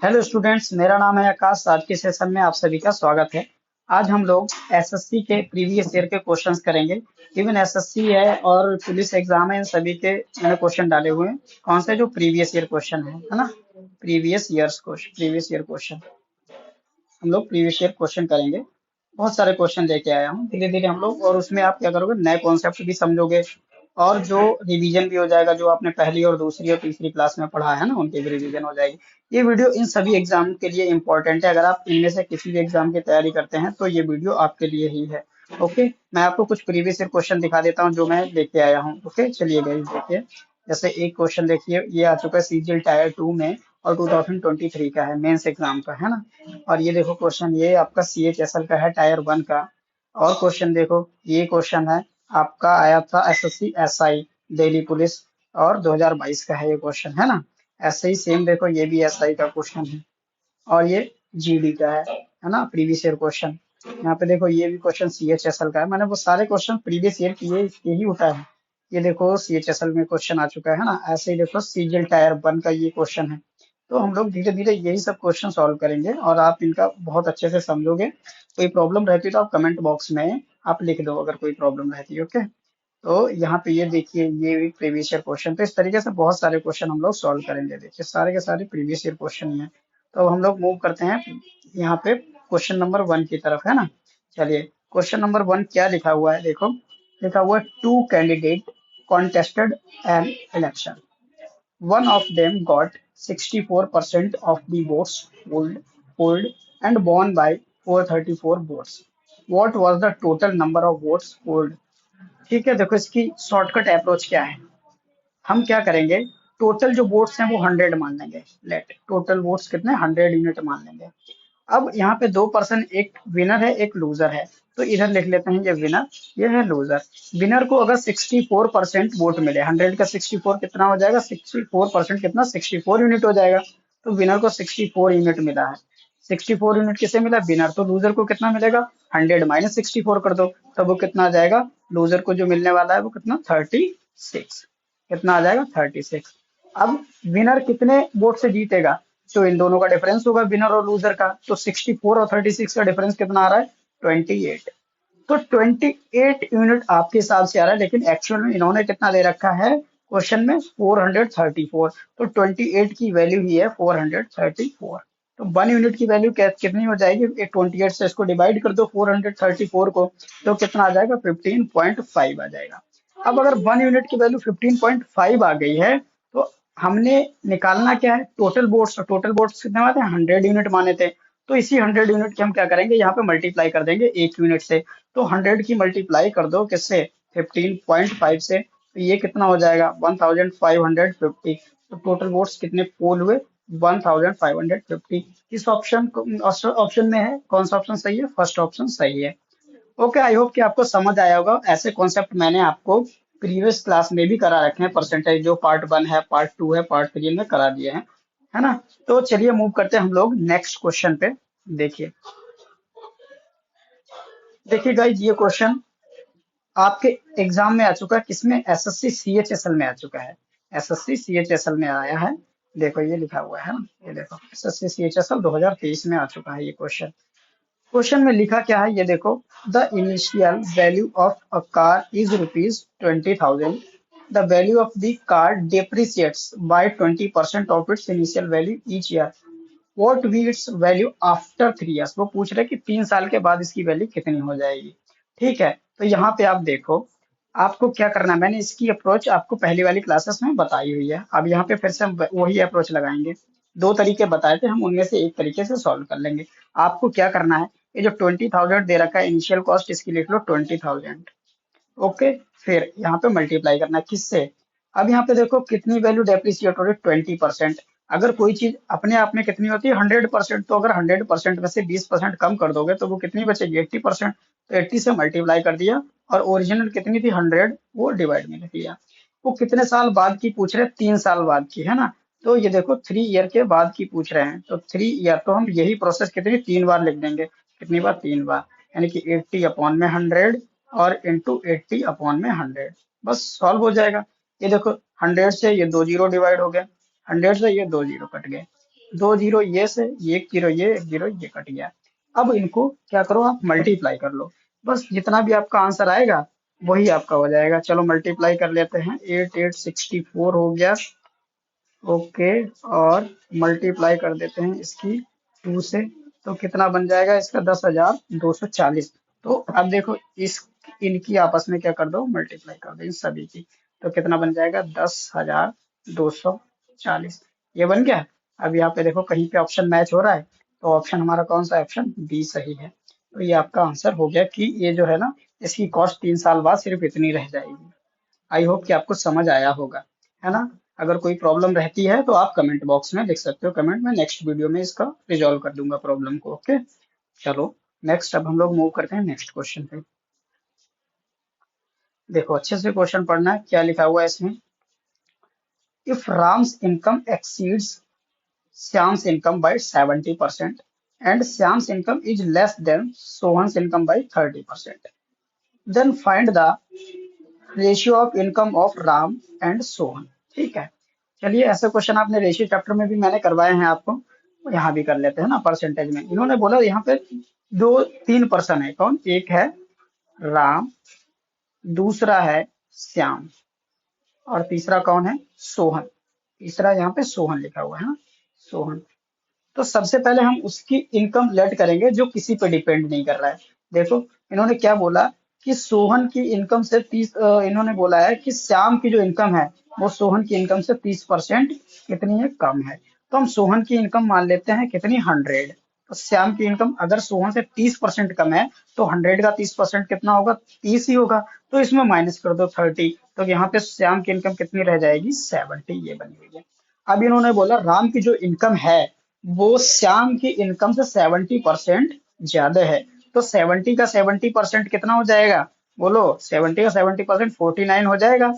Hello students, मेरा नाम है आकाश। आज के सेशन में आप सभी का स्वागत है। आज हम लोग एसएससी के प्रीवियस ईयर के क्वेश्चंस करेंगे। इवन एसएससी है और पुलिस एग्जाम है, इन सभी के मैंने क्वेश्चन डाले हुए हैं। कौन से? जो प्रीवियस ईयर क्वेश्चन है ना। प्रीवियस ईयर क्वेश्चन हम लोग प्रीवियस ईयर क्वेश्चन करेंगे। बहुत सारे क्वेश्चन लेके आया हूँ धीरे धीरे हम लोग, और उसमें आप क्या करोगे, नए कॉन्सेप्ट भी समझोगे और जो रिवीजन भी हो जाएगा। जो आपने पहली और दूसरी और तीसरी क्लास में पढ़ा है ना, उनकी भी रिवीजन हो जाएगी। ये वीडियो इन सभी एग्जाम के लिए इंपॉर्टेंट है। अगर आप इनमें से किसी भी एग्जाम की तैयारी करते हैं तो ये वीडियो आपके लिए ही है। ओके, मैं आपको कुछ प्रीवियस ईयर क्वेश्चन दिखा देता हूँ जो मैं लेके आया हूँ। ओके, चलिए गाइस देखिए। जैसे एक क्वेश्चन देखिए, ये आ चुका है सीजीएल टायर 2 में और 2023 का है, मेंस एग्जाम का है ना। और ये देखो क्वेश्चन, ये आपका सीएचएसएल का है, टायर 1 का। और क्वेश्चन देखो, ये क्वेश्चन है आपका, आया था एसएससी एसआई दिल्ली पुलिस, और 2022 का है ये क्वेश्चन, है ना। ऐसे ही सेम देखो, ये भी एसआई का क्वेश्चन है और ये जीडी का है ना, प्रीवियस ईयर क्वेश्चन। यहाँ पे देखो, ये भी क्वेश्चन सीएचएसएल का है। मैंने वो सारे क्वेश्चन प्रीवियस ईयर की ये ही उठाए हैं। ये देखो सीएचएसएल में क्वेश्चन आ चुका है ना। ऐसे ही देखो सीजीएल टायर 1 का ये क्वेश्चन है। तो हम लोग धीरे धीरे यही सब क्वेश्चन सॉल्व करेंगे और आप इनका बहुत अच्छे से समझोगे। कोई प्रॉब्लम रहती है तो आप कमेंट बॉक्स में आप लिख दो, अगर कोई प्रॉब्लम रहती है। ओके, तो यहाँ पे ये देखिए, ये भी प्रीवियस ईयर क्वेश्चन। तो इस तरीके से बहुत सारे क्वेश्चन हम लोग सॉल्व करेंगे। देखिए सारे के सारे प्रीवियस ईयर क्वेश्चन ही है। तो अब हम लोग मूव करते हैं यहाँ पे क्वेश्चन नंबर 1 की तरफ, है ना। चलिए, क्वेश्चन नंबर 1 क्या लिखा हुआ है, देखो। लिखा हुआ है, two candidate contested an election, one of them got 64% of the votes polled and won by 434 votes. What was the total number of votes polled? ठीक है, देखो इसकी शॉर्टकट अप्रोच क्या है। हम क्या करेंगे, टोटल जो वोट्स हैं वो 100 मान लेंगे। लेट टोटल वोट्स कितने, 100 यूनिट मान लेंगे। अब यहाँ पे दो पर्सन, एक विनर है एक लूजर है। तो इधर लिख लेते हैं, ये विनर ये है लूजर। विनर को अगर 64% वोट मिले, 100 का 64 कितना हो जाएगा, 64% कितना, 64 यूनिट हो जाएगा। तो विनर को 64 यूनिट मिला है। 64 यूनिट किसे मिला, विनर। तो लूजर को कितना मिलेगा, 100 माइनस 64 कर दो, तब वो कितना आ जाएगा, लूजर को जो मिलने वाला है वो कितना, 36। कितना आ जाएगा, 36। अब विनर कितने वोट से जीतेगा, तो इन दोनों का डिफरेंस होगा, विनर और लूजर का। तो 64 और 36 का डिफरेंस कितना आ रहा है, 28। तो 28 यूनिट आपके हिसाब से आ रहा है, लेकिन एक्चुअल में इन्होंने कितना दे रखा है क्वेश्चन में, 434। तो 28 की वैल्यू ही है 434। तो 1 यूनिट की वैल्यू कितनी हो जाएगी, 28 से इसको डिवाइड कर दो 434 को, तो कितना आ जाएगा, 15.5 आ जाएगा। अब अगर 1 यूनिट की वैल्यू 15.5 आ गई है, तो हमने निकालना क्या है, टोटल वोट्स। टोटल वोट्स कितने माने थे, 100 यूनिट माने थे। तो इसी 100 यूनिट की हम क्या करेंगे, यहाँ पे मल्टीप्लाई कर देंगे 1 यूनिट से। तो 100 की मल्टीप्लाई कर दो किससे, 15.5 से। तो ये कितना हो जाएगा, 1550। तो टोटल वोट्स कितने पोल हुए, 1550। इस ऑप्शन में है, कौन सा ऑप्शन सही है, फर्स्ट ऑप्शन सही है। ओके, आई होप कि आपको समझ आया होगा। ऐसे कॉन्सेप्ट मैंने आपको प्रीवियस क्लास में भी करा रखे हैं। परसेंटेज जो पार्ट 1 है, पार्ट 2 है, पार्ट 3 में करा दिए हैं, है ना। तो चलिए मूव करते हैं हम लोग नेक्स्ट क्वेश्चन पे। देखिए, देखिए गाइज, ये क्वेश्चन आपके एग्जाम में आ चुका है, किसमें, एसएससी सीएचएसएल में आ चुका है। एसएससी सीएचएसएल में आया है। देखो ये लिखा हुआ है ना, ये देखो एसएससी सीएचएसएल 2023 में आ चुका है ये क्वेश्चन। क्वेश्चन में लिखा क्या है, ये देखो। The initial value of a car is ₹20,000। The value of the car depreciates by 20% of its initial value each year. What be its value after 3 years। वो पूछ रहे कि 3 साल के बाद इसकी वैल्यू कितनी हो जाएगी। ठीक है, तो यहाँ पे आप देखो, आपको क्या करना है, मैंने इसकी अप्रोच आपको पहली वाली क्लासेस में बताई हुई है। अब यहाँ पे फिर से हम वही अप्रोच लगाएंगे। दो तरीके बताए थे, हम उनमें से एक तरीके से सॉल्व कर लेंगे। आपको क्या करना है, ये जो 20,000 दे रखा है इनिशियल कॉस्ट, इसकी लिख लो 20,000। ओके, फिर यहाँ पे मल्टीप्लाई करना है किससे। अब यहाँ पे देखो कितनी वैल्यू डेप्रिसिएट हो रही है, 20%। अगर कोई चीज अपने आप में कितनी होती है, 100%। तो अगर 100% में से 20% कम कर दोगे तो वो कितनी बचेगी, 80%। तो 80 से मल्टीप्लाई कर दिया, और ओरिजिनल कितनी थी, 100, वो डिवाइड में लिख दिया। वो कितने साल बाद की पूछ रहे हैं, 3 साल बाद की, है ना। तो ये देखो 3 ईयर के बाद की पूछ रहे हैं, तो 3 ईयर, तो हम यही प्रोसेस कितनी, 3 बार लिख देंगे। कितनी बार, 3 बार। यानी कि 80/100 और इंटू 80/100, बस सॉल्व हो जाएगा। ये देखो 100 से ये 2 जीरो डिवाइड हो गया, 100 से ये 2 जीरो कट गए। दो जीरो ये से, एक जीरो ये, एक जीरो ये कट गया। अब इनको क्या करो, आप मल्टीप्लाई कर लो। बस जितना भी आपका आंसर आएगा वही आपका हो जाएगा। चलो मल्टीप्लाई कर लेते हैं। 8864 हो गया। ओके, और मल्टीप्लाई कर देते हैं इसकी 2 से, तो कितना बन जाएगा इसका? 10,240। तो अब देखो इस इनकी आपस में क्या कर दो, मल्टीप्लाई कर दो इन सभी की, तो कितना बन जाएगा? 10,240। ये बन गया। अब यहाँ पे देखो कहीं पे ऑप्शन मैच हो रहा है, तो ऑप्शन हमारा कौन सा है? ऑप्शन बी सही है। तो ये आपका आंसर हो गया कि ये जो है ना, इसकी कॉस्ट 3 साल बाद सिर्फ इतनी रह जाएगी। आई होप कि आपको समझ आया होगा, है ना? अगर कोई प्रॉब्लम रहती है तो आप कमेंट बॉक्स में लिख सकते हो। कमेंट में नेक्स्ट वीडियो में इसका रिजॉल्व कर दूंगा प्रॉब्लम को। ओके, चलो नेक्स्ट अब हम लोग मूव करते हैं नेक्स्ट क्वेश्चन पे। देखो अच्छे से क्वेश्चन पढ़ना है, क्या लिखा हुआ है इसमें। If Ram's income exceeds Shyam's income by 70% and Shyam's income is less than Sohan's income by 30%, then find the ratio of income of Ram and Sohan. ठीक है, चलिए ऐसे क्वेश्चन आपने रेशियो चैप्टर में भी मैंने करवाए हैं आपको, यहाँ भी कर लेते हैं ना परसेंटेज में। इन्होंने बोला यहाँ पे दो तीन पर्सन है, कौन? एक है राम, दूसरा है श्याम, और तीसरा कौन है? सोहन। तीसरा यहाँ पे सोहन लिखा हुआ है ना, सोहन। तो सबसे पहले हम उसकी इनकम लेट करेंगे जो किसी पे डिपेंड नहीं कर रहा है। देखो इन्होंने क्या बोला कि सोहन की इनकम से 30, इन्होंने बोला है कि श्याम की जो इनकम है वो सोहन की इनकम से 30% कितनी है? कम है। तो हम सोहन की इनकम मान लेते हैं कितनी? 100। तो श्याम की इनकम अगर सोहन से 30% कम है तो 100 का 30% कितना होगा? 30 ही होगा। तो इसमें माइनस कर दो 30, तो यहाँ पे श्याम की इनकम कितनी रह जाएगी? 70। ये बनी हुई है। अब इन्होंने बोला राम की जो इनकम है वो श्याम की इनकम से 70% ज्यादा है। तो 70 का 70% कितना हो जाएगा? बोलो, 70 का 70% 49 हो जाएगा।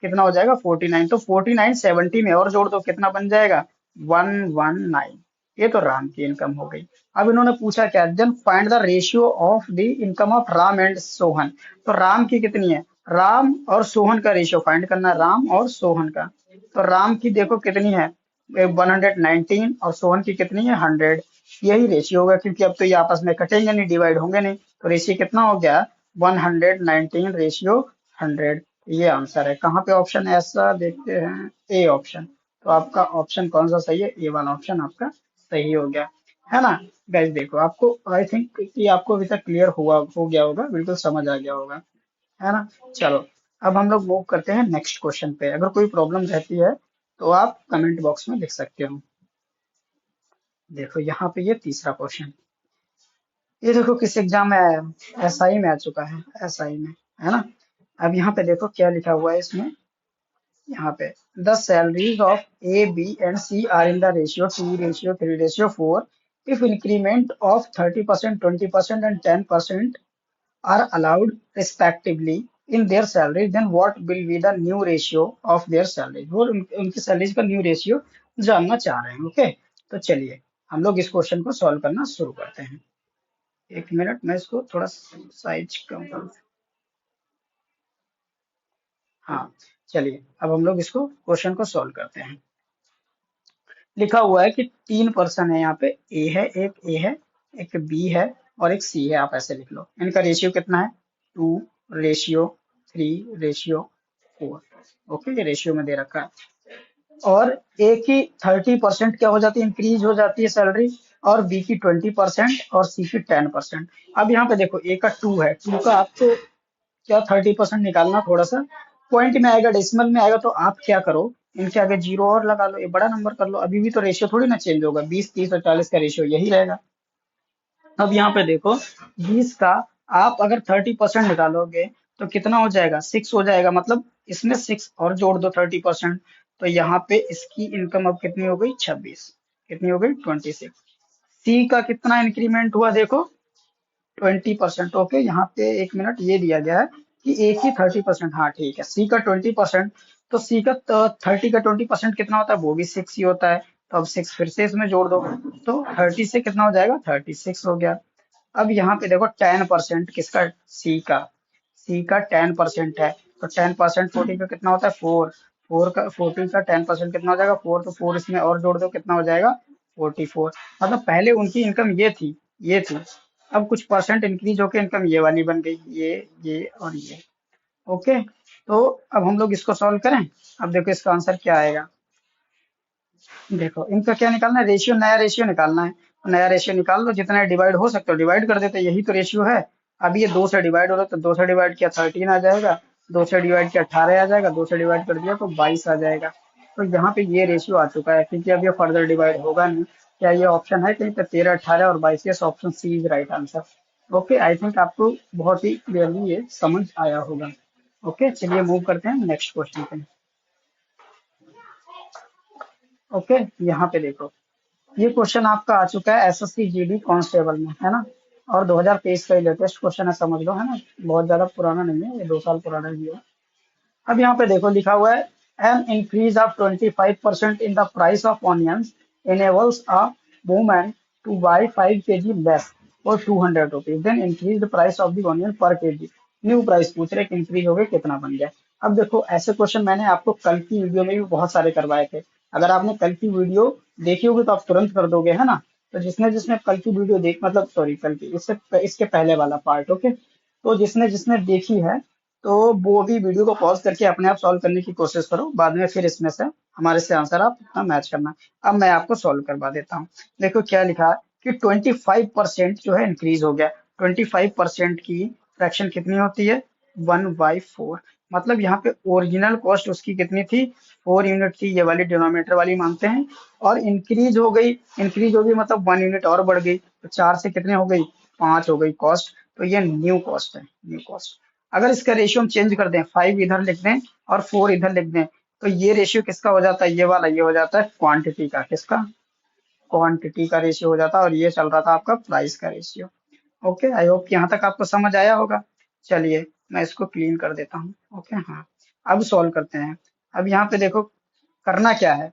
कितना हो जाएगा? 49। तो 49 70 में और जोड़ दो, कितना बन जाएगा? 119। ये तो राम की इनकम हो गई। अब इन्होंने पूछा क्या? Then find the ratio of the income of Ram and Sohan. तो राम की कितनी है? राम और सोहन का रेशियो फाइंड करना है, राम और सोहन का। तो राम की देखो कितनी है? 119, और सोहन की कितनी है? 100। यही रेशियो होगा, क्योंकि अब तो ये आपस में कटेंगे नहीं, डिवाइड होंगे नहीं। तो रेशियो कितना हो गया? 119 रेशियो 100। ये आंसर है। कहाँ पे ऑप्शन है ऐसा? देखते हैं, ए ऑप्शन। तो आपका ऑप्शन कौन सा सही है? ए वाला ऑप्शन आपका सही हो गया, है ना? गाइस देखो, आपको आई थिंक कि आपको अभी तक क्लियर हुआ हो गया होगा, बिल्कुल समझ आ गया होगा, है ना? चलो अब हम लोग मूव करते हैं नेक्स्ट क्वेश्चन पे। अगर कोई प्रॉब्लम रहती है तो आप कमेंट बॉक्स में लिख सकते हो। देखो यहाँ पे ये तीसरा क्वेश्चन, ये देखो किस एग्जाम में आया है? एसआई में आ चुका है, एसआई में, है ना? अब यहाँ पे देखो क्या लिखा हुआ है इसमें। यहाँ पे the salaries of A B and C are in the ratio 2:3:4 if increment of 30%, 20% and 10% are allowed respectively in their salary, then what will be the new ratio of their salary? वो उनकी salaries का new ratio जानना चाह रहे हैं। Okay, तो चलिए हम लोग इस क्वेश्चन को सॉल्व करना शुरू करते हैं। एक मिनट, मैं इसको थोड़ा साइज कम कर। हाँ, चलिए अब हम लोग इसको क्वेश्चन को सॉल्व करते हैं। लिखा हुआ है कि तीन पर्सन है यहाँ पे, ए है, एक बी है और एक सी है। आप ऐसे लिख लो। इनका रेशियो कितना है? 2:3:4। ओके, ये रेशियो में दे रखा है। और ए की 30% क्या हो जाती है? इंक्रीज हो जाती है सैलरी, और बी की 20% और सी की 10%। अब यहाँ पे देखो, ए का 2 है, 2 का आपको क्या 30% निकालना, थोड़ा सा पॉइंट में आएगा, डेसिमल में आएगा, तो आप क्या करो, इनके आगे जीरो और लगा लो, ये बड़ा नंबर कर लो। अभी भी तो रेशियो थोड़ी ना चेंज होगा, 20, 30 और 40 का रेशियो यही रहेगा। अब यहाँ पे देखो, 20 का आप अगर 30% निकालोगे तो कितना हो जाएगा? 6 हो जाएगा। मतलब इसमें 6 और जोड़ दो 30%, तो यहाँ पे इसकी इनकम अब कितनी हो गई? 26। कितनी हो गई? 26। सी का कितना इंक्रीमेंट हुआ देखो? 20%। ओके, यहाँ पे एक मिनट, ये दिया गया है कि ए की 30%। हाँ ठीक है, सी का 20%। तो सी का 30 का 20% कितना होता है? वो भी 6 ही होता है। तो अब 6 फिर से इसमें जोड़ दो, तो 30 से कितना हो जाएगा? 36 हो गया। अब यहाँ पे देखो 10% किसका? सी का 10% है। तो 10% 40 का कितना होता है? 4। 4 का 40 का 10% कितना हो जाएगा? 4। तो 4 इसमें और जोड़ दो, कितना हो जाएगा? 44। मतलब पहले उनकी इनकम ये थी, अब कुछ परसेंट इंक्रीज होकर इनकम ये वाली बन गई, ये और ये। ओके, तो अब हम लोग इसको सॉल्व करें। अब देखो इसका आंसर क्या आएगा। देखो इनका क्या निकालना है, रेशियो, नया रेशियो निकालना है। नया रेशियो निकाल लो, जितना डिवाइड हो सकता है डिवाइड कर देते, यही तो रेशियो है। अब ये 2 से डिवाइड हो रहा है, तो 2 से डिवाइड किया 13 आ जाएगा, 2 से डिवाइड किया 18 आ जाएगा, 2 से डिवाइड कर दिया तो 22 आ जाएगा। तो यहाँ पे ये रेशियो आ चुका है, क्योंकि अब ये फर्दर डिवाइड होगा नहीं। क्या ये ऑप्शन है कहीं पे 13, 18 और 22? Yes, option C is right answer. Okay, I think आपको बहुत ही क्लियरली ये समझ आया होगा। ओके, चलिए मूव करते हैं नेक्स्ट क्वेश्चन पे। ओके, यहाँ पे देखो, ये क्वेश्चन आपका आ चुका है एसएससी जीडी कांस्टेबल में, है ना। और 2023 का लेटेस्ट क्वेश्चन है, समझ लो, है ना। बहुत ज्यादा पुराना नहीं है, ये 2 साल पुराना ही है। अब यहाँ पे देखो लिखा हुआ है, an increase of 25% in the price of onions enables a woman to buy 5 kg less or 200 rupees, then increase the price of the onion per kg। New price पूछ रहे, इंक्रीज हो गए कितना बन गया। अब देखो ऐसे क्वेश्चन मैंने आपको कल की वीडियो में भी बहुत सारे करवाए थे। अगर आपने कल की वीडियो देखी होगी तो आप तुरंत कर दोगे, है ना। तो जिसने जिसने कल की वीडियो देख, मतलब सॉरी, कल की, इससे इसके पहले वाला पार्ट, ओके, तो जिसने जिसने देखी है तो वो भी वीडियो को पॉज करके अपने आप सॉल्व करने की कोशिश करो, बाद में फिर इसमें से हमारे से आंसर आप अपना मैच करना। अब मैं आपको सॉल्व करवा देता हूँ। देखो क्या लिखा है कि 25% जो है इंक्रीज हो गया। 25% की फ्रैक्शन कितनी होती है, 1/4। मतलब यहाँ पे ओरिजिनल कॉस्ट उसकी कितनी थी, 4 यूनिट थी, ये वाली डिनोमिनेटर वाली मानते हैं। और इंक्रीज हो गई मतलब 1 यूनिट और बढ़ गई, तो 4 से कितने हो गई, 5 हो गई कॉस्ट। तो ये न्यू कॉस्ट है, न्यू कॉस्ट। अगर इसका रेशियो हम चेंज कर दें, 5 इधर लिख दें और 4 इधर लिख दें, तो ये रेशियो किसका हो जाता है, ये वाला, ये हो जाता है क्वांटिटी का। किसका, क्वांटिटी का रेशियो हो जाता है। और ये चल रहा था आपका प्राइस का रेशियो। ओके, आई होप यहाँ तक आपको समझ आया होगा। चलिए मैं इसको क्लीन कर देता हूँ। ओके, हाँ, अब सॉल्व करते हैं। अब यहाँ पे देखो करना क्या है,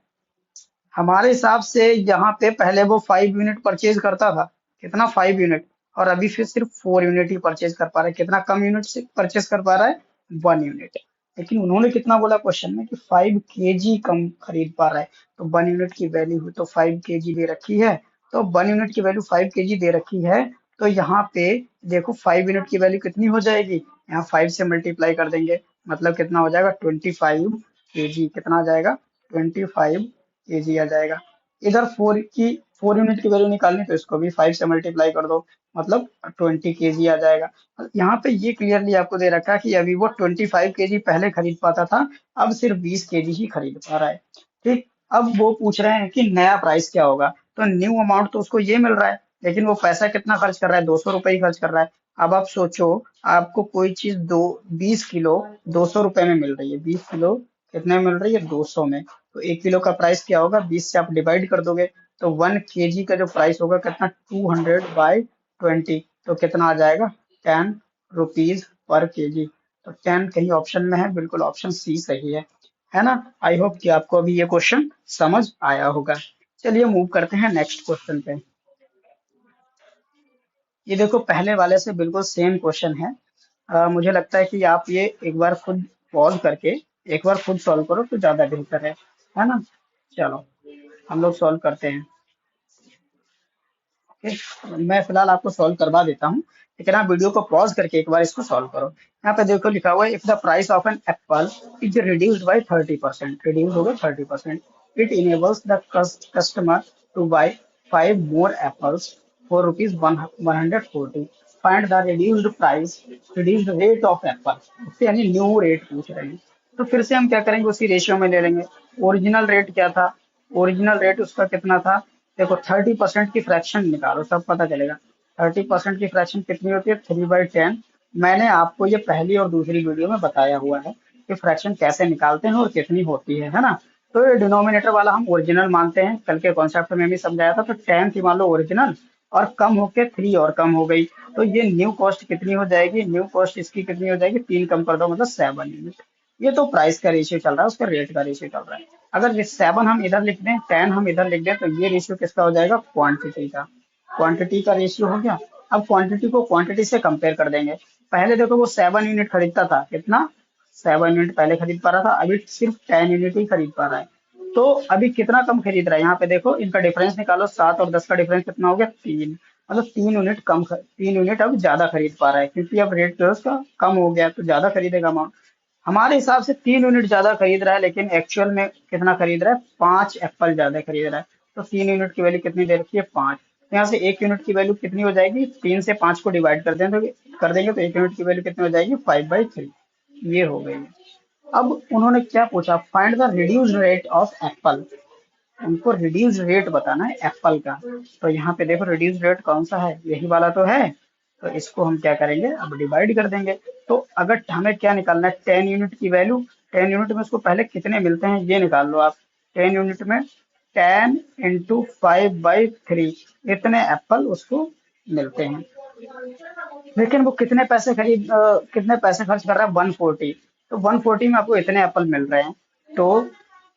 हमारे हिसाब से यहाँ पे पहले वो 5 यूनिट परचेज करता था, कितना, 5 यूनिट। और अभी फिर सिर्फ 4 यूनिट ही परचेज कर पा रहा है। कितना कम यूनिट से परचेज कर पा रहा है, 1 यूनिट। लेकिन उन्होंने कितना बोला क्वेश्चन में कि 5 kg कम खरीद पा रहा है। तो 1 यूनिट की वैल्यू हुई तो 5 kg दे रखी है, तो 1 यूनिट की वैल्यू 5 kg दे रखी है। तो यहाँ पे देखो 5 यूनिट की वैल्यू कितनी हो जाएगी, यहाँ 5 से मल्टीप्लाई कर देंगे, मतलब कितना हो जाएगा, 25 kg। कितना आ जाएगा, 25 kg आ जाएगा। इधर 4 यूनिट की वैल्यू निकालनी, तो इसको भी 5 से मल्टीप्लाई कर दो, मतलब 20 kg आ जाएगा। यहाँ पे ये क्लियरली आपको दे रखा है कि अभी वो 25 kg पहले खरीद पाता था, अब सिर्फ 20 kg ही खरीद पा रहा है। ठीक, अब वो पूछ रहे हैं कि नया प्राइस क्या होगा। तो न्यू अमाउंट तो उसको ये मिल रहा है, लेकिन वो पैसा कितना खर्च कर रहा है, 200 रुपये ही खर्च कर रहा है। अब आप सोचो, आपको कोई चीज 20 किलो 200 रुपए में मिल रही है, 20 किलो कितने में मिल रही है, 200 में। तो 1 किलो का प्राइस क्या होगा, 20 से आप डिवाइड कर दोगे, तो 1 kg का जो प्राइस होगा कितना, 200/20। तो कितना आ जाएगा, 10 रुपीज पर kg। तो 10 कहीं ऑप्शन में है, बिल्कुल ऑप्शन सी सही है ना। आई होप कि आपको अभी ये क्वेश्चन समझ आया होगा। चलिए मूव करते हैं नेक्स्ट क्वेश्चन पे। ये देखो पहले वाले से बिल्कुल सेम क्वेश्चन है। मुझे लगता है कि आप ये एक बार खुद पॉज करके एक बार खुद सॉल्व करो तो ज्यादा बेहतर है ना। चलो हम लोग सॉल्व करते हैं। ओके, मैं फिलहाल आपको सॉल्व करवा देता हूँ, लेकिन आप वीडियो को पॉज करके एक बार इसको सॉल्व करो। यहाँ पे देखो लिखा हुआ है, if the price of an apple is reduced by 30%, reduce हो गया 30%, it enables the customer to buy 5 more apples for rupees 140। Find the reduced price, reduced rate of apple, यानी न्यू रेट पूछ रहे हैं। तो फिर से हम क्या करेंगे, उसी रेशियो में ले लेंगे। ओरिजिनल रेट क्या था, ओरिजिनल रेट उसका कितना था, देखो 30% की फ्रैक्शन निकालो तब पता चलेगा। 30% की फ्रैक्शन कितनी होती है, 3/10। मैंने आपको ये पहली और दूसरी वीडियो में बताया हुआ है कि फ्रैक्शन कैसे निकालते हैं और कितनी होती है ना। तो ये डिनोमिनेटर वाला हम ओरिजिनल मानते हैं, कल के कॉन्सेप्ट में भी समझाया था। तो 10 थी मान लो ओरिजिनल, और कम होके 3 और कम हो गई, तो ये न्यू कॉस्ट कितनी हो जाएगी, न्यू कॉस्ट इसकी कितनी हो जाएगी, 3 कम कर दो मतलब 7 यूनिट। ये तो प्राइस का रेशियो चल रहा है, उसका रेट का रेशियो चल रहा है। अगर 7 हम इधर लिख दें, 10 हम इधर लिख दें, तो ये रेशियो किसका हो जाएगा, क्वांटिटी का। क्वांटिटी का रेशियो हो गया। अब क्वांटिटी को क्वांटिटी से कंपेयर कर देंगे। पहले देखो वो 7 यूनिट खरीदता था, कितना, 7 यूनिट पहले खरीद पा रहा था, अभी सिर्फ 10 यूनिट ही खरीद पा रहा है। तो अभी कितना कम खरीद रहा है, यहाँ पे देखो इनका डिफरेंस निकालो, 7 और 10 का डिफरेंस कितना हो गया, 3। मतलब 3 यूनिट 3 यूनिट अब ज्यादा खरीद पा रहा है, क्योंकि अब रेट जो है उसका कम हो गया, तो ज्यादा खरीदेगा अमाउंट। हमारे हिसाब से 3 यूनिट ज्यादा खरीद रहा है, लेकिन एक्चुअल में कितना खरीद रहा है, 5 एप्पल ज्यादा खरीद रहा है। तो 3 यूनिट की वैल्यू कितनी दे रखी है, 5। तो यहाँ से 1 यूनिट की वैल्यू कितनी हो जाएगी, 3 से 5 को डिवाइड कर देंगे तो 1 यूनिट की वैल्यू कितनी हो जाएगी, 5/3। ये हो गई। अब उन्होंने क्या पूछा, find the reduce rate of Apple. उनको रिड्यूस रेट बताना है एप्पल का। तो यहाँ पे देखो रिड्यूस रेट कौन सा है, यही वाला तो है। तो इसको हम क्या करेंगे, अब डिवाइड कर देंगे। तो अगर हमें क्या निकालना है, 10 यूनिट की वैल्यू, 10 यूनिट में उसको पहले कितने मिलते हैं ये निकाल लो आप। 10 यूनिट में 10 × 5/3 इतने एप्पल उसको मिलते हैं। लेकिन वो कितने पैसे खर्च कर रहा है, 140। तो 140 में आपको इतने एप्पल मिल रहे हैं। तो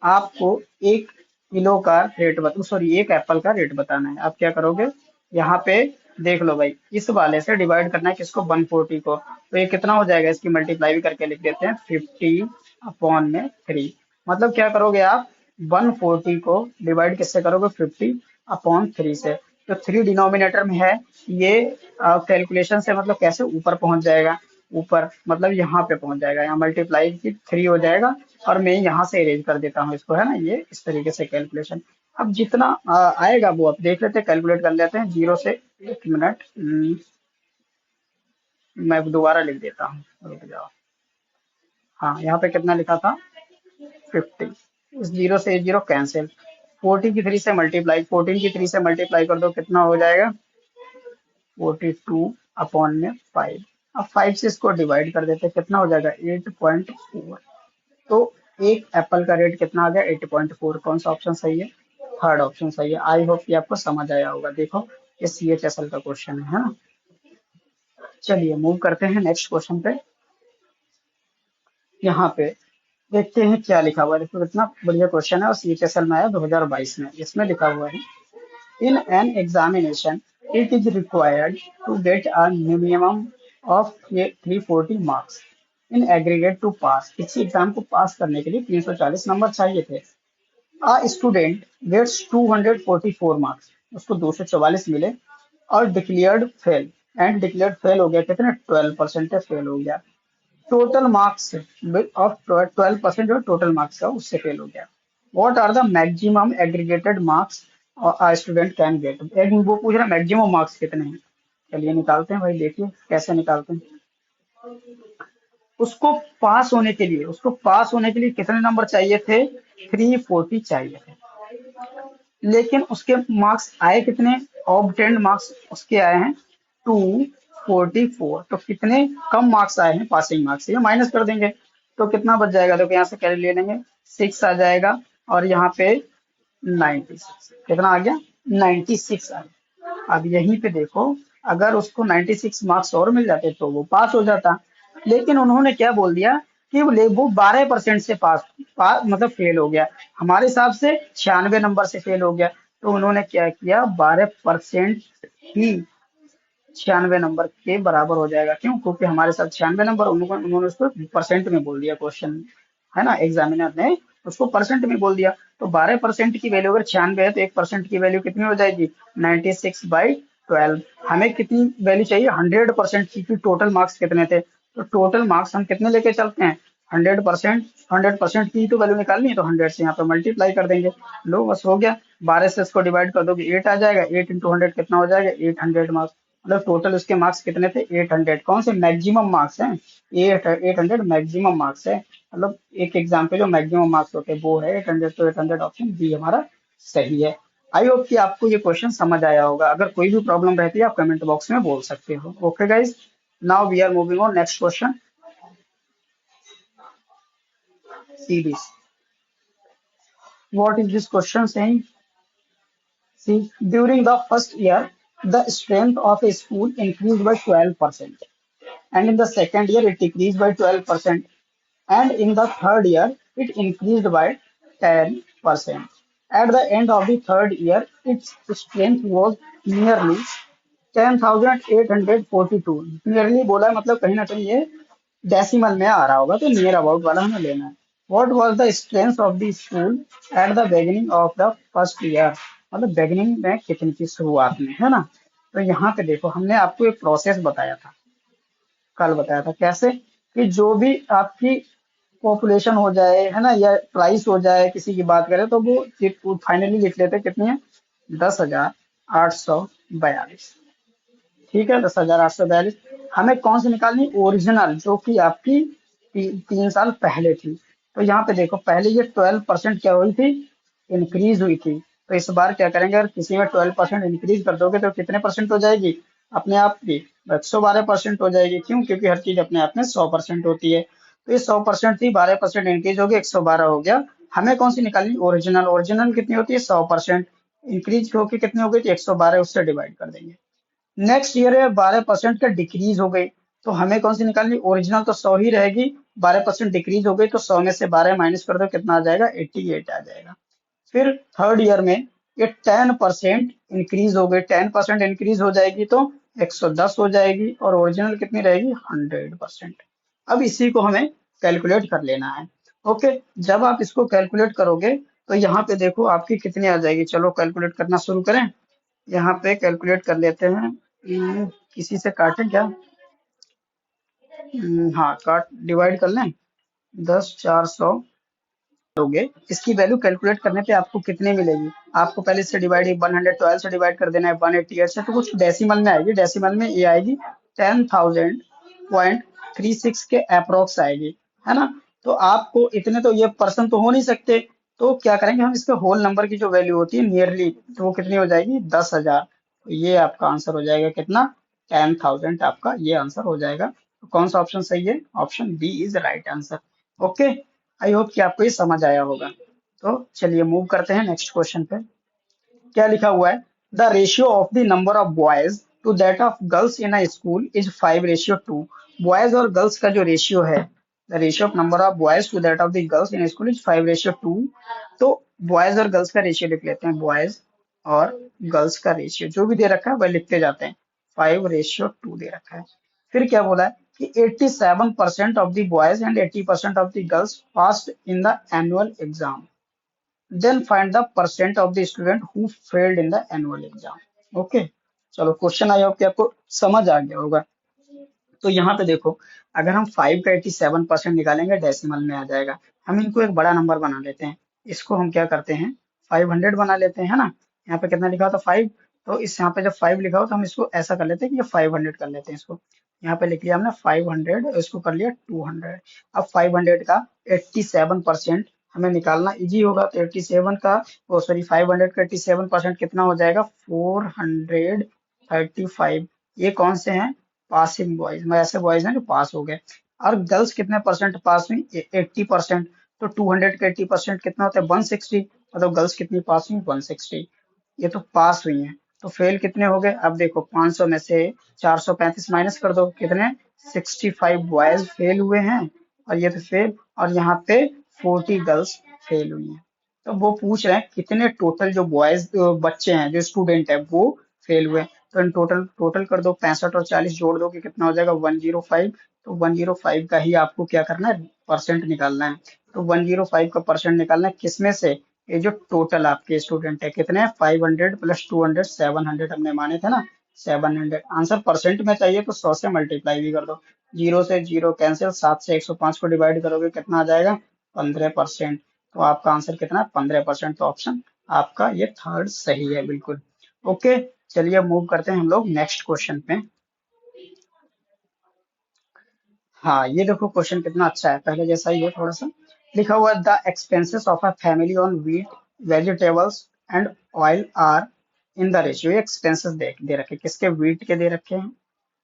आपको 1 किलो का रेट बता, सॉरी 1 एप्पल का रेट बताना है। आप क्या करोगे, यहाँ पे देख लो भाई, इस वाले से डिवाइड करना है किसको, 140 को। तो ये कितना हो जाएगा, इसकी मल्टीप्लाई भी करके लिख देते हैं, 50/3। मतलब क्या करोगे आप, 140 को डिवाइड किससे करोगे, 50/3 से। तो 3 डिनोमिनेटर में है, ये कैलकुलेशन से मतलब कैसे ऊपर पहुंच जाएगा, ऊपर मतलब यहाँ पे पहुंच जाएगा, यहाँ मल्टीप्लाई की 3 हो जाएगा। और मैं यहाँ से इरेज कर देता हूँ इसको, है ना, ये इस तरीके से कैलकुलेशन। अब जितना आएगा वो आप देख लेते हैं, कैलकुलेट कर लेते हैं, 0 से 1 मिनट। मैं दोबारा लिख देता हूँ, रुक जाओ। हाँ, यहाँ पे कितना लिखा था, 50। इस 0 से 0 कैंसिल, 14 की 3 से मल्टीप्लाई कर दो, कितना हो जाएगा, 42/5। अब 5 से इसको डिवाइड कर देते हैं, कितना हो जाएगा, 8.4। तो एक एप्पल का रेट कितना आ गया, 8.4। कौन सा ऑप्शन सही है, थर्ड ऑप्शन सही है। आई होप कि आपको समझ आया होगा। देखो ये CHSL का क्वेश्चन है ना। चलिए मूव करते हैं नेक्स्ट क्वेश्चन पे। यहाँ पे देखते हैं क्या लिखा हुआ है। देखो कितना बढ़िया क्वेश्चन है, और CHSL में आया 2022 में। इसमें लिखा हुआ है, in an examination it is required to get a minimum of 340 marks in aggregate to pass। किसी एग्जाम को पास करने के लिए 340 नंबर चाहिए थे। a student gets 244 marks, उसको 244 मिले, और declared fail, and declared fail हो गया कितने, 12% फेल हो गया। टोटल मार्क्स ऑफ 12% जो टोटल मार्क्स का उससे फेल हो गया। What are the maximum aggregated marks student can get. एक वो पूछ रहा है मैक्सिमम मार्क्स कितने हैं। चलिए निकालते हैं भाई, देखिए कैसे निकालते हैं। उसको पास होने के लिए कितने नंबर चाहिए थे, 340 चाहिए थे। लेकिन उसके मार्क्स आए कितने, ऑब्टेन्ड मार्क्स उसके आए हैं 244। तो कितने कम मार्क्स आए हैं पासिंग मार्क्स से, ये माइनस कर देंगे। तो कितना बच जाएगा, देखो यहाँ से कैलकुलेट ले लेंगे, 6 आ जाएगा, और यहाँ पे 96, कितना आ गया, 96 आ गया। अब यहीं पे देखो, अगर उसको 96 मार्क्स और मिल जाते तो वो पास हो जाता। लेकिन उन्होंने क्या बोल दिया कि वो 12% से मतलब फेल हो गया। हमारे हिसाब से 96 नंबर से फेल हो गया। तो उन्होंने क्या किया, 12% ही 96 नंबर के बराबर हो जाएगा। क्यों, क्योंकि हमारे साथ 96 नंबर, उन्होंने उसको परसेंट में बोल दिया क्वेश्चन, है ना, एग्जामिनर ने उसको परसेंट में बोल दिया। तो 12% की वैल्यू अगर 96 है, तो 1% की वैल्यू कितनी हो जाएगी, 96/12। हमें कितनी वैल्यू चाहिए, 100% की। टोटल मार्क्स कितने थे, तो टोटल मार्क्स हम कितने लेके चलते हैं, 100%। 100% की तो वैल्यू निकालनी है, तो 100 से यहाँ पे मल्टीप्लाई कर देंगे। लो बस हो गया, 12 से इसको डिवाइड कर दोगे 8 आ जाएगा, 8 × 100 कितना हो जाएगा, 800 मार्क्स। मतलब टोटल उसके मार्क्स कितने थे, 800। कौन से, मैक्सिमम मार्क्स हैं, 800 मैक्सिमम मार्क्स है। मतलब एक एग्जाम पे जो मैक्सिमम मार्क्स होते हैं वो है 800। तो 800 ऑप्शन बी हमारा सही है। आई होप कि आपको ये क्वेश्चन समझ आया होगा। अगर कोई भी प्रॉब्लम रहती है आप कमेंट बॉक्स में बोल सकते हो। Okay guys, now we are moving on next question. See this, what is this question saying. See, during the first year, the strength of a school increased by 12%, and in the second year, it decreased by 12%, and in the third year, it increased by 10%. At the end of the third year, its strength was nearly 10,842। Nearly बोला है, मतलब कहीं ना कहीं ये decimal में आ रहा होगा, तो नियर अबाउट वाला हमें लेना है। What was the strength of the school at the beginning of the first year, मतलब बिगिनिंग में कितनी थी, शुरुआत में, है ना। तो यहाँ पे देखो हमने आपको एक प्रोसेस बताया था, कल बताया था, कैसे कि जो भी आपकी पॉपुलेशन हो जाए, है ना, या प्राइस हो जाए, किसी की बात करें तो वो फाइनली लिख लेते हैं कितनी है, 10,842। ठीक है, 10,842। हमें कौन सी निकालनी, ओरिजिनल, जो कि आपकी 3 साल पहले थी। तो यहाँ पे देखो पहले ये 12% क्या हुई थी, इंक्रीज हुई थी। तो इस बार क्या करेंगे, अगर किसी में 12% इंक्रीज कर दोगे तो कितने परसेंट हो जाएगी, अपने आप की 112% हो जाएगी। क्यों, क्योंकि हर चीज अपने आप में 100% होती है। तो ये 100% थी, 12% इंक्रीज हो गया, 112 हो गया। हमें कौन सी निकालनी, ओरिजिनल। ओरिजिनल कितनी होती है, 100%, इंक्रीज होकर कितनी हो गई थी, 112, उससे डिवाइड कर देंगे। नेक्स्ट ईयर है 12% का डिक्रीज हो गई, तो हमें कौन सी निकालनी, ओरिजिनल तो 100 ही रहेगी, 12% डिक्रीज हो गई तो 100 में से 12 माइनस कर दो, कितना आ जाएगा, 88 आ जाएगा। फिर थर्ड ईयर में ये 10% इंक्रीज हो गई, 10% इंक्रीज हो जाएगी तो 110 हो जाएगी, और ओरिजिनल कितनी रहेगी, 100%। अब इसी को हमें कैलकुलेट कर लेना है। ओके, जब आप इसको कैलकुलेट करोगे तो यहाँ पे देखो आपकी कितनी आ जाएगी, चलो कैलकुलेट करना शुरू करें। यहाँ पे कैलकुलेट कर लेते हैं। किसी से काटें क्या, हाँ काट, डिवाइड कर लें, 10,400 दोगे, इसकी वैल्यू कैलकुलेट करने पे आपको कितने मिलेगी, आपको पहले से डिवाइड 112 से डिवाइड कर देना है, 188 से, तो कुछ डेसिमल में आएगी, डेसिमल में ये आएगी 10,000.36 के अप्रोक्स आएगी, है ना। तो आपको इतने, तो ये पर्सन तो हो नहीं सकते, तो क्या करेंगे हम, इसके होल नंबर की जो वैल्यू होती है नियरली, तो वो कितनी हो जाएगी, 10,000। तो ये आपका आंसर हो जाएगा कितना, 10,000, आपका ये आंसर हो जाएगा। तो कौन सा ऑप्शन सही है, option B is right answer. Okay, I hope कि आपको ये समझ आया होगा। तो चलिए मूव करते हैं नेक्स्ट क्वेश्चन पे। क्या लिखा हुआ है, the ratio of the number of boys to that of girls in a school is 5:2। Boys और गर्ल्स का जो रेशियो है, the ratio of number of boys to that of the girls in school is 5:2। तो boys और girls का ratio लिख लेते हैं, बॉयज और गर्ल्स का रेशियो जो भी दे रखा है वह लिखते जाते हैं, 5:2 दे रखा है। फिर क्या बोला है कि 87% of the boys and 80% of the girls passed in the annual exam, then find the percent of the student who failed in the annual exam. Okay, चलो क्वेश्चन आया हो कि आपको समझ आ गया होगा। तो यहाँ पे देखो, अगर हम 5 का 87% निकालेंगे डेसिमल में आ जाएगा। हम इनको एक बड़ा नंबर बना लेते हैं, इसको हम क्या करते हैं, 500 बना लेते हैं, है ना। यहाँ पे कितना लिखा होता, 5, तो इस यहाँ पे जब 5 लिखा हो तो हम इसको ऐसा कर लेते हैं कि ये 500 कर लेते हैं इसको। यहाँ पे लिख लिया हमने 500, इसको कर लिया 200। अब 500 का 87% हमें निकालना इजी होगा, तो 87 का, वो सॉरी 500 का 87% कितना हो जाएगा, 435। ये कौन से हैं, पासिंग बॉयज, में ऐसे बॉयज हैं जो पास हो गए। और गर्ल्स कितने परसेंट पास हुई, 80%। तो 200 का 80% कितना होता है, 160। मतलब गर्ल्स कितनी पास हुई, 160। ये तो पास हुई हैं। तो फेल कितने हो गए, अब देखो 500 में से 435 माइनस कर दो, कितने, 65 बॉयज फेल हुए हैं, और ये तो फेल, और यहाँ पे 40 गर्ल्स फेल हुई हैं। तो वो पूछ रहे हैं कितने टोटल जो बॉयज बच्चे हैं, जो स्टूडेंट है वो फेल हुए। तो इन टोटल टोटल कर दो, 65 और 40 जोड़ दो कि कितना हो जाएगा, 105। तो 105 का ही आपको क्या करना है, परसेंट निकालना है। तो 105 का परसेंट निकालना है किसमें से, ये जो टोटल आपके स्टूडेंट है कितने हैं, 500 प्लस 200, 700 हमने माने थे ना, 700। आंसर परसेंट में चाहिए तो 100 से मल्टीप्लाई भी कर दो, जीरो से जीरो कैंसिल, 7 से 105 को डिवाइड करोगे कितना आ जाएगा, 15%। तो आपका आंसर कितना है, 15%। तो ऑप्शन आपका ये थर्ड सही है, बिल्कुल। ओके, चलिए मूव करते हैं हम लोग नेक्स्ट क्वेश्चन पे। हाँ ये देखो क्वेश्चन कितना अच्छा है, पहले जैसा ही है थोड़ा सा। लिखा हुआ है, the expenses of a family on wheat, vegetables and oil are in the ratio. ये एक्सपेंसेस दे रखे, किसके, व्हीट के दे रखे हैं,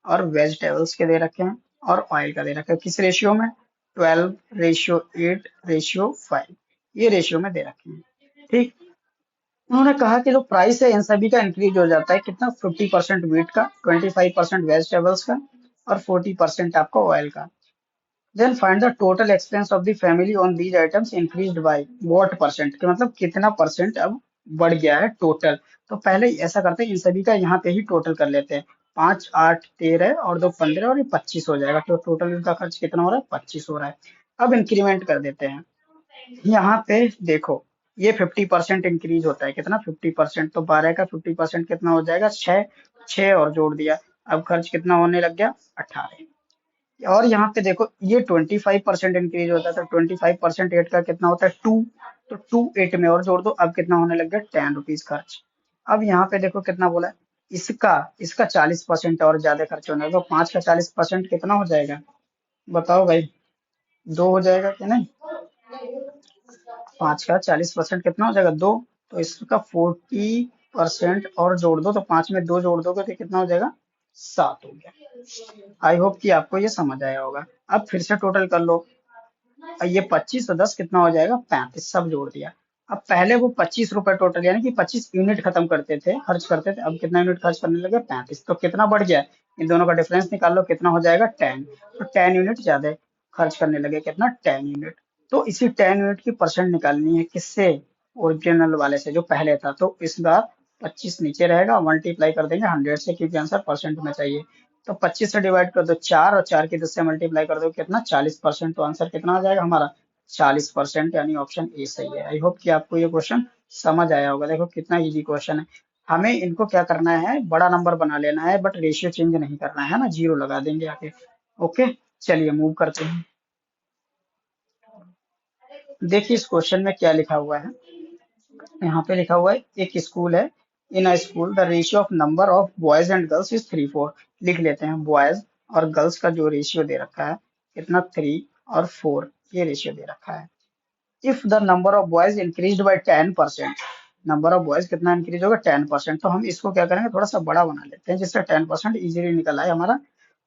और वेजिटेबल्स के दे रखे हैं, और ऑयल का दे रखा है, किस रेशियो में, 12:8:5, ये रेशियो में दे रखे हैं। ठीक, उन्होंने कहा कि जो प्राइस है इन सभी का इंक्रीज हो जाता है, कितना, 50% व्हीट का, 25% वेजिटेबल्स का, और 40% आपका ऑयल का। Then find the total expense of the family on these items increased by what percent, कि मतलब कितना परसेंट अब बढ़ गया है टोटल। तो पहले ऐसा करते हैं, इन सभी का यहाँ पे ही टोटल कर लेते हैं, 5 8 13 और 2 15, और ये 25 हो जाएगा। तो टोटल इनका खर्च कितना हो रहा है, 25 हो रहा है। अब इंक्रीमेंट कर देते हैं, यहाँ पे देखो, ये 50% इंक्रीज होता है, कितना 50%, तो 12 का 50% कितना हो जाएगा, 6। 6 और जोड़ दिया, अब खर्च कितना होने लग गया, 18। और यहाँ पे देखो ये 25% इंक्रीज होता है, तो 25% 8 का कितना होता है, 2। तो 2 8 में और जोड़ दो, अब कितना होने लग गया, 10 रुपीज खर्च। अब यहाँ पे देखो कितना बोला है, इसका इसका 40% और ज्यादा खर्च होना है, तो 5 का 40% कितना हो जाएगा, बताओ भाई, 2 हो जाएगा कि नहीं। 5 का 40% कितना हो जाएगा, 2। तो इसका 40% और जोड़ दो, तो 5 में 2 जोड़ दोगे तो कितना हो जाएगा, 7 हो गया। आई होप कि आपको ये समझ आया होगा। अब फिर से टोटल कर लो, ये 25 और 10 कितना हो जाएगा, 35, सब जोड़ दिया। अब पहले वो 25 रुपए टोटल, यानी कि 25 यूनिट खत्म करते थे, खर्च करते थे, अब कितना यूनिट खर्च करने लगे, 35। तो कितना बढ़ गया, इन दोनों का डिफरेंस निकाल लो, कितना हो जाएगा, 10। तो 10 यूनिट ज्यादा खर्च करने लगे, कितना, 10 यूनिट। तो इसी 10 यूनिट की परसेंट निकालनी है, किससे, ओरिजिनल वाले से जो पहले था। तो इस बार 25 नीचे रहेगा, मल्टीप्लाई कर देंगे 100 से, क्योंकि आंसर परसेंट में चाहिए। तो 25 से डिवाइड कर दो 4, और 4 की 10 से मल्टीप्लाई कर दो, कितना, 40%। तो आंसर कितना आ जाएगा हमारा, 40%, यानी ऑप्शन ए सही है। आई होप कि आपको ये क्वेश्चन समझ आया होगा। देखो कितना इजी क्वेश्चन है। हमें इनको क्या करना है, बड़ा नंबर बना लेना है, बट रेशियो चेंज नहीं करना है ना, जीरो लगा देंगे आके। ओके, चलिए मूव करते हैं। देखिए इस क्वेश्चन में क्या लिखा हुआ है। यहाँ पे लिखा हुआ है, एक स्कूल है, in a school the ratio of number of boys and girls is 3 4। लिख लेते हैं, बॉयज और गर्ल्स का जो रेशियो दे रखा है, कितना, 3 और 4, ये रेशियो दे रखा है। If the number of boys increase by 10%, number of boys कितना इंक्रीज होगा, 10%। तो हम इसको क्या करेंगे, थोड़ा सा बड़ा बना लेते हैं, जिससे 10% इजीली निकल आए हमारा।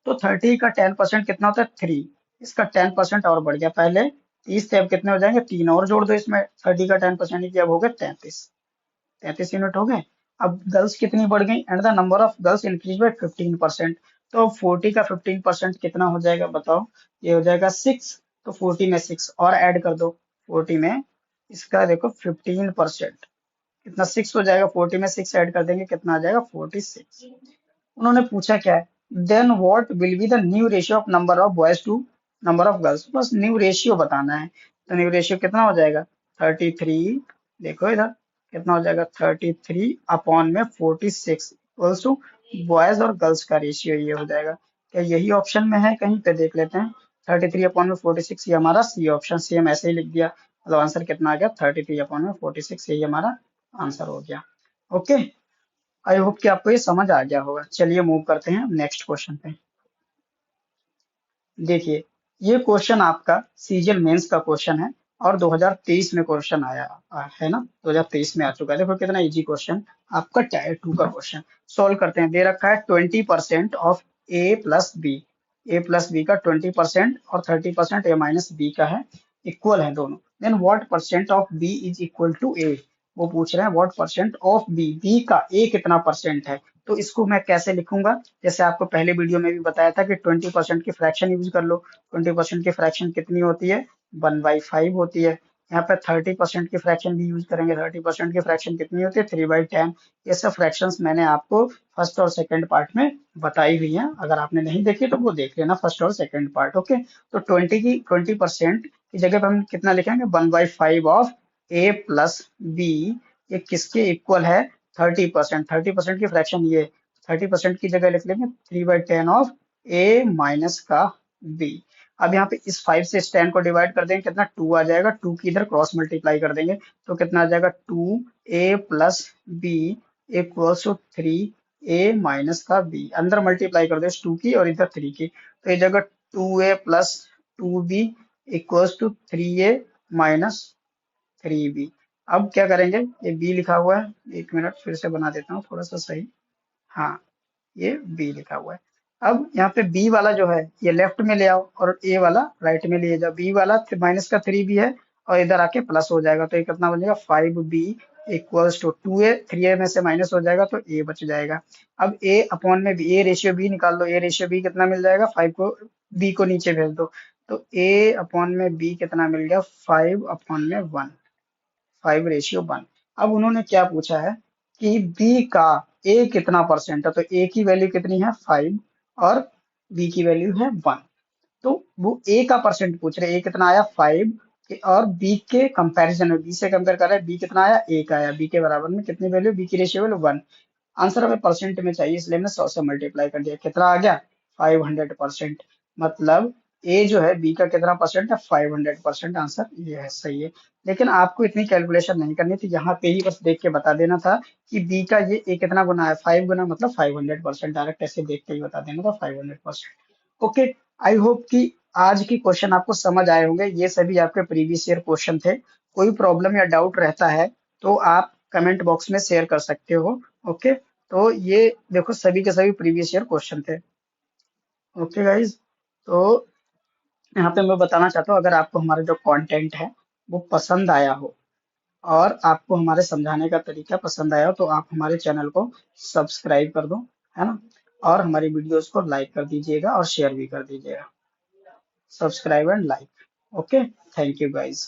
तो 30 का 10% कितना होता है, 3। इसका 10% और बढ़ गया, पहले 30 थे, अब कितने हो जाएंगे, 3 और जोड़ दो इसमें, 30 का 10% की अब हो गए 33। 33 यूनिट हो गए। अब गर्ल्स कितनी बढ़ गई, and the number of girls increase by 15%। तो अब 40 का 15% कितना हो जाएगा, बताओ, ये हो जाएगा 6। तो 40 में 6 और ऐड कर दो, 40 में इसका देखो 15%, कितना, 6 हो जाएगा, 40 में 6 ऐड कर देंगे, कितना आ जाएगा, 46। उन्होंने पूछा क्या है, then what will be the new ratio of number of boys to number of girls, बस न्यू रेशियो बताना है। तो न्यू रेशियो कितना हो जाएगा, 33, देखो इधर कितना हो जाएगा, 33 अपॉन में 46 इक्वल्स टू बॉयज और गर्ल्स का रेशियो ये हो जाएगा। क्या यही ऑप्शन में है, कहीं पे देख लेते हैं। 33 अपॉन में 46, ये हमारा सी ऑप्शन, सेम ऐसे ही लिख दिया, मतलब आंसर कितना आ गया, 33 अपॉन में 46, यही हमारा आंसर हो गया। ओके, आई होप कि आपको ये समझ आ गया होगा। चलिए मूव करते हैं नेक्स्ट क्वेश्चन पे। देखिए ये क्वेश्चन आपका सीजीएल मेंस का क्वेश्चन है, और 2023 में क्वेश्चन आया है ना, 2023 में आ चुका है। देखो कितना इजी क्वेश्चन, आपका टायर 2 का क्वेश्चन। सॉल्व करते हैं, दे रखा है 20% of A plus B, A plus B का 20% और 30% ए माइनस बी का है, इक्वल है दोनों। Then what percent of B is equal to A, वो पूछ रहे हैं what percent of B, B का ए कितना परसेंट है। तो इसको मैं कैसे लिखूंगा, जैसे आपको पहले वीडियो में भी बताया था कि 20% की फ्रैक्शन यूज कर लो। 20% की फ्रैक्शन कितनी होती है, 1/5 होती है। यहाँ पे 30% की फ्रैक्शन भी यूज करेंगे, 30% की फ्रैक्शन कितनी होती है, 3/10। ये सब फ्रैक्शंस मैंने आपको फर्स्ट और सेकंड पार्ट में बताई हुई है, अगर आपने नहीं देखी तो वो देख लेना, फर्स्ट और सेकंड पार्ट। ओके, तो 20% की जगह पे हम कितना लिखेंगे, 1/5 ऑफ ए प्लस बी, ये किसके इक्वल है, 30%। 30% की फ्रैक्शन ये, 30% की जगह लिख लेंगे 3/10 ऑफ ए माइनस का बी। अब यहाँ पे इस 5 से इस 10 को डिवाइड कर देंगे, कितना, 2 आ जाएगा, 2 की इधर क्रॉस मल्टीप्लाई कर देंगे, तो कितना आ जाएगा, 2a plus B equals to 3a minus का बी। अंदर मल्टीप्लाई कर दो इस 2 की और इधर 3 की, तो ये जगह 2a plus 2b equals to 3a minus 3b। अब क्या करेंगे, ये b लिखा हुआ है, एक मिनट फिर से बना देता हूँ थोड़ा सा सही। हाँ, ये बी लिखा हुआ है। अब यहाँ पे बी वाला जो है ये लेफ्ट में ले आओ, और ए वाला राइट में ले जाओ। बी वाला माइनस का 3b है, और इधर आके प्लस हो जाएगा, तो ये कितना बन जाएगा, 5b equals to 2a, 3a में से माइनस हो जाएगा तो a बच जाएगा। अब a अपॉन में बी, ए रेशियो बी निकाल दो, ए रेशियो बी कितना मिल जाएगा, 5 को b को नीचे भेज दो, तो a अपॉन में b कितना मिल गया, 5/1, 5:1। अब उन्होंने क्या पूछा है कि बी का ए कितना परसेंट है, तो ए की वैल्यू कितनी है, 5, और बी की वैल्यू है 1। तो वो ए का परसेंट पूछ रहे, ए कितना आया, 5, और बी के कंपैरिजन में, बी से कंपेयर कर रहे हैं, बी कितना आया, एक आया, बी के बराबर में कितनी वैल्यू, बी की रेशियो वैल्यू 1। आंसर हमें परसेंट में चाहिए, इसलिए हमने 100 से मल्टीप्लाई कर दिया, कितना आ गया, 500%। मतलब ए जो है बी का कितना परसेंट है, 500%। आंसर ये है, सही है। लेकिन आपको इतनी कैलकुलेशन नहीं करनी थी, यहाँ पे ही बस देख के बता देना था कि बी का ये ए कितना गुना है, 5 गुना, मतलब 500%। डायरेक्ट ऐसे देख के ही बता देना था, 500%। ओके, आई होप कि आज की क्वेश्चन आपको समझ आए होंगे। ये सभी आपके प्रीवियस ईयर क्वेश्चन थे। कोई प्रॉब्लम या डाउट रहता है तो आप कमेंट बॉक्स में शेयर कर सकते हो। ओके, तो ये देखो सभी के सभी प्रीवियस ईयर क्वेश्चन थे। ओके गाइज, तो यहाँ पे मैं बताना चाहता हूँ, अगर आपको हमारा जो कंटेंट है वो पसंद आया हो और आपको हमारे समझाने का तरीका पसंद आया हो, तो आप हमारे चैनल को सब्सक्राइब कर दो, है ना। और हमारी वीडियोस को लाइक कर दीजिएगा और शेयर भी कर दीजिएगा। Subscribe and like. Okay, thank you guys.